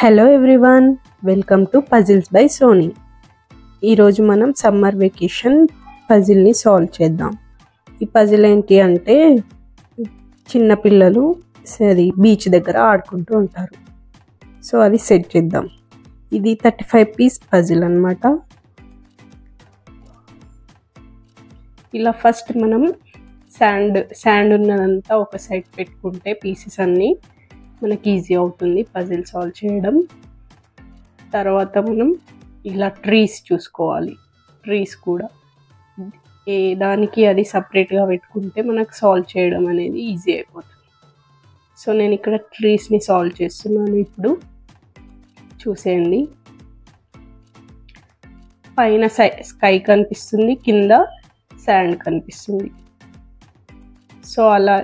Hello everyone, welcome to puzzles by Soni. ఈరోజు మనం summer vacation పజిల్ని solve చేద్దాం. ఈ పజిల్ ఏంటి అంటే చిన్నపిల్లలు అది బీచ్ దగ్గర ఆడుకుంటూ ఉంటారు. సో అది సెట్ చేద్దాం. ఇది 35 పీస్ పజిల్ అన్నమాట. ఇలా ఫస్ట్ మనం శాండ్ ఉన్నదంతా ఒక సైడ్ పెట్టుకుంటే పీసెస్ అన్నీ మనకి ఈజీ అవుతుంది పజిల్ సాల్వ్ చేయడం. తర్వాత మనం ఇలా ట్రీస్ చూసుకోవాలి. ట్రీస్ కూడా ఏ దానికి అది సపరేట్గా పెట్టుకుంటే మనకు సాల్వ్ చేయడం అనేది ఈజీ అయిపోతుంది. సో నేను ఇక్కడ ట్రీస్ని సాల్వ్ చేస్తున్నాను. ఇప్పుడు చూసేయండి, పైన స్కై కనిపిస్తుంది, కింద శాండ్ కనిపిస్తుంది. సో అలా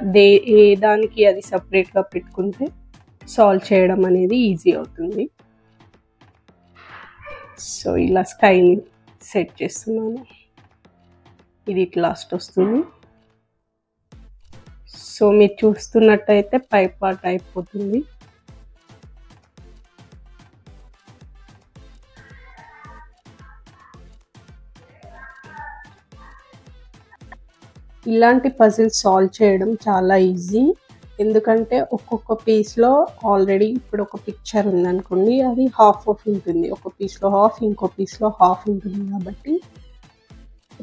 ఏ దానికి అది సపరేట్గా పెట్టుకుంటే సాల్వ్ చేయడం అనేది ఈజీ అవుతుంది. సో ఇలా స్కైని సెట్ చేస్తున్నాను. ఇది ఇట్లా లాస్ట్ వస్తుంది. సో మీరు చూస్తున్నట్టయితే పై పార్ట్ అయిపోతుంది. ఇలాంటి పజిల్ సాల్వ్ చేయడం చాలా ఈజీ. ఎందుకంటే ఒక్కొక్క పీస్లో ఆల్రెడీ ఇప్పుడు ఒక పిక్చర్ ఉందనుకోండి, అది హాఫ్ ఉంటుంది. ఒక పీస్లో హాఫ్, ఇంకో పీస్లో హాఫ్ ఉంటుంది. కాబట్టి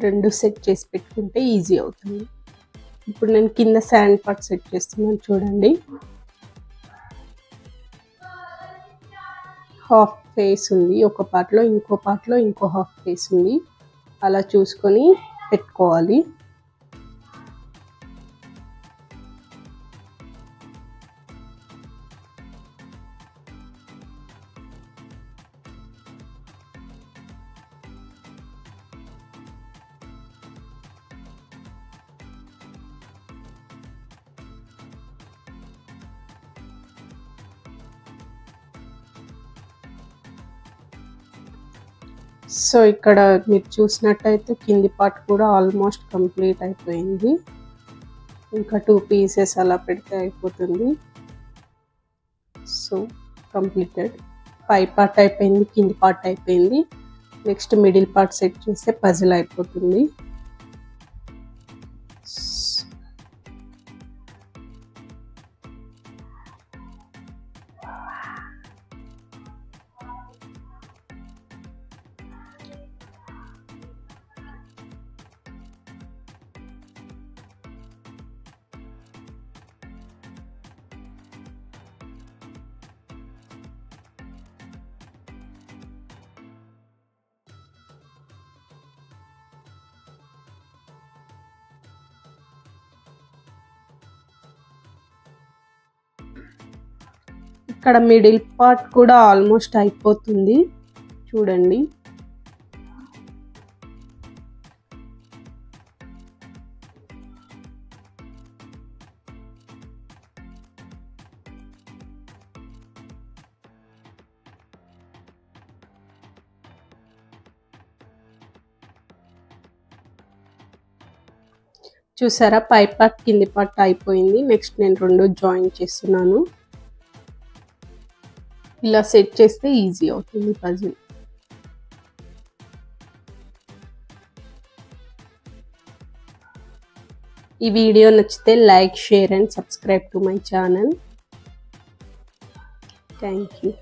రెండు సెట్ చేసి పెట్టుకుంటే ఈజీ అవుతుంది. ఇప్పుడు నేను కింద శాండ్ పార్ట్ సెట్ చేస్తున్నాను. చూడండి, హాఫ్ ఫేస్ ఉంది ఒక పార్ట్లో, ఇంకో పార్ట్లో ఇంకో హాఫ్ ఫేస్ ఉంది. అలా చూసుకొని పెట్టుకోవాలి. సో ఇక్కడ మీరు చూసినట్టయితే కింది పార్ట్ కూడా ఆల్మోస్ట్ కంప్లీట్ అయిపోయింది. ఇంకా 2 పీసెస్ అలా పెడితే అయిపోతుంది. So completed. పై పార్ట్ అయిపోయింది, కింది పార్ట్ అయిపోయింది. నెక్స్ట్ మిడిల్ పార్ట్ సెట్ చేస్తే పజిల్ అయిపోతుంది. ఇక్కడ మిడిల్ పార్ట్ కూడా ఆల్మోస్ట్ అయిపోతుంది. చూడండి, చూసారా, పై పార్ట్ కింది పార్ట్ అయిపోయింది. నెక్స్ట్ నేను రెండు జాయిన్ చేస్తున్నాను. ఇలా సెట్ చేస్తే ఈజీ అవుతుంది పజిల్. ఈ వీడియో నచ్చితే like, share and subscribe to my channel. Thank you.